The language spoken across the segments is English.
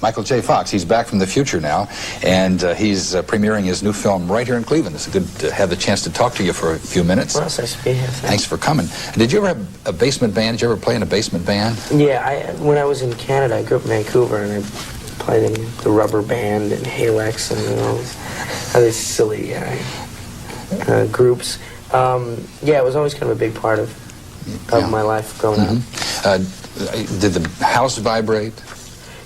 Michael J. Fox. He's back from the future now, and he's premiering his new film right here in Cleveland. It's good to have the chance to talk to you for a few minutes. Well, it's nice to be here. Thanks for coming. Did you ever have a basement band? Did you ever play in a basement band? Yeah, when I was in Canada, I grew up in Vancouver, and I played in the Rubber Band and Halex and all these other silly groups. Yeah, it was always kind of a big part of my life growing up. Did the house vibrate?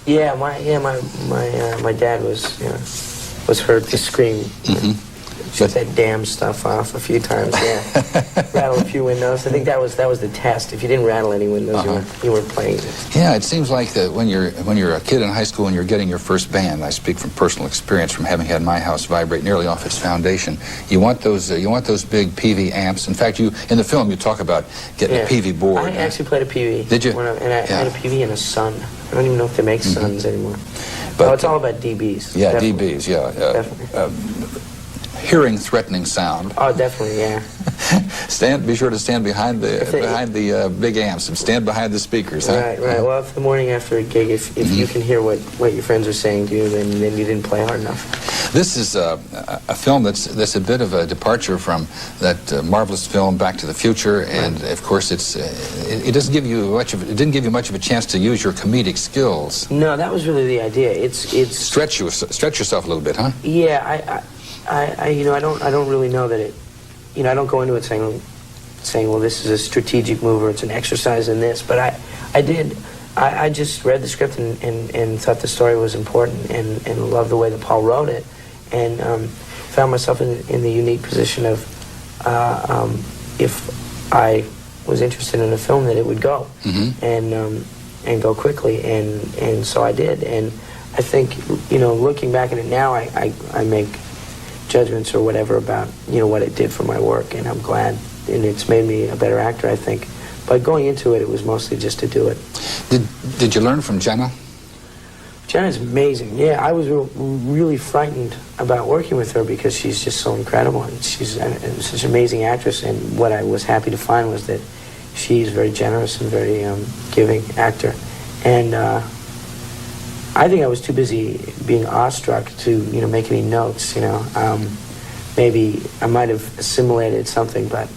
Yeah, my dad was heard to scream. Shut that damn stuff off a few times. Yeah, rattle a few windows. I think that was the test. If you didn't rattle any windows, you weren't playing it. Yeah, it seems like that when you're a kid in high school and you're getting your first band. I speak from personal experience from having had my house vibrate nearly off its foundation. You want those big PV amps. In fact, in the film you talk about getting a PV board. I actually played a PV. Did you? I had a PV and a Sun. I don't even know if they make Suns anymore. But it's all about dBs. Yeah, definitely. dBs. Yeah. Definitely. Hearing threatening sound. Oh, definitely, yeah. Be sure to stand behind the big amps and stand behind the speakers. Huh? Right. Well, if the morning after a gig, if you can hear what your friends are saying to you, then you didn't play hard enough. This is a film that's a bit of a departure from that marvelous film Back to the Future, and of course it didn't give you much of a chance to use your comedic skills. No, that was really the idea. It's stretch yourself a little bit, huh? Yeah, I don't really know that it, I don't go into it saying, well, this is a strategic move or it's an exercise in this, but I just read the script and thought the story was important and loved the way that Paul wrote it, and found myself in the unique position of if I was interested in a film that it would go and go quickly, and so I did, and I think looking back at it now, I make judgments or whatever about what it did for my work, and I'm glad, and it's made me a better actor, I think. But going into it, it was mostly just to do it. Did you learn from Jenna? Jenna's amazing. Yeah, I was really frightened about working with her because she's just so incredible, and she's such an amazing actress. And what I was happy to find was that she's very generous and very giving actor, and I think I was too busy being awestruck to, make any notes, Maybe I might have assimilated something, but,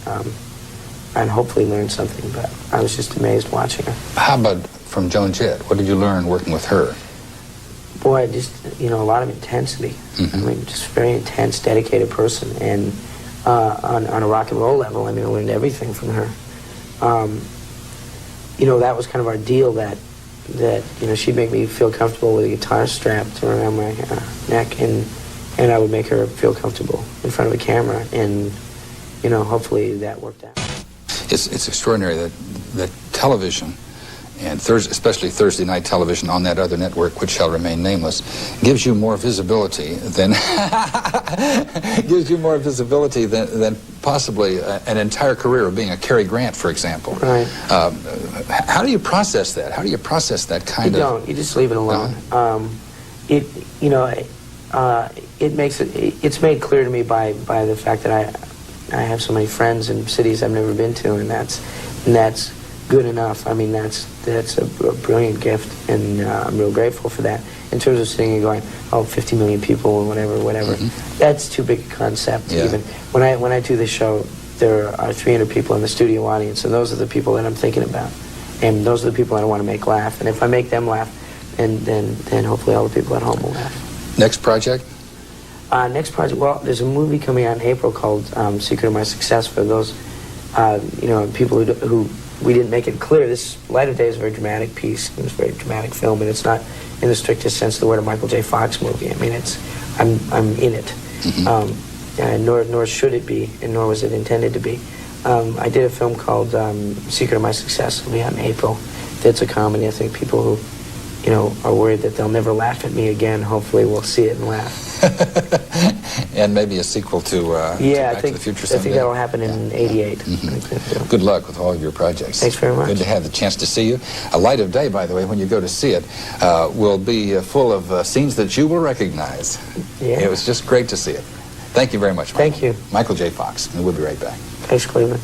and hopefully learned something, but I was just amazed watching her. How about from Joan Jett? What did you learn working with her? Boy, just, a lot of intensity. I mean, just very intense, dedicated person. And on a rock and roll level, I learned everything from her. That was kind of our deal, that she'd make me feel comfortable with a guitar strapped around my neck, and I would make her feel comfortable in front of a camera, and hopefully that worked out. It's extraordinary that television, and especially Thursday night television on that other network, which shall remain nameless, gives you more visibility than than possibly an entire career of being a Cary Grant, for example. Right. How do you process that? How do you process that kind of? You don't. You just leave it alone. It's made clear to me by the fact that I have so many friends in cities I've never been to, and that's good enough. I mean, that's a brilliant gift, and I'm real grateful for that. In terms of sitting and going, 50 million people and whatever, that's too big a concept. Yeah. Even when I do this show, there are 300 people in the studio audience, and those are the people that I'm thinking about, and those are the people I want to make laugh. And if I make them laugh, then hopefully all the people at home will laugh. Next project? Well, there's a movie coming out in April called Secret of My Success. For those, people who we didn't make it clear, this Light of Day is a very dramatic piece. It's a very dramatic film, and it's not, in the strictest sense of the word, a Michael J. Fox movie. I mean, I'm in it, nor should it be, and nor was it intended to be. I did a film called Secret of My Success. It'll be out in April. It's a comedy. I think people who are worried that they'll never laugh at me again, hopefully will see it and laugh. And maybe a sequel to Back to the Future someday. I think that'll happen in '88. Good luck with all of your projects. Thanks very much. Good to have the chance to see you. A Light of Day, by the way, when you go to see it, will be full of scenes that you will recognize. Yeah. It was just great to see it. Thank you very much, Michael. Thank you. Michael J. Fox, and we'll be right back. Thanks, Cleveland.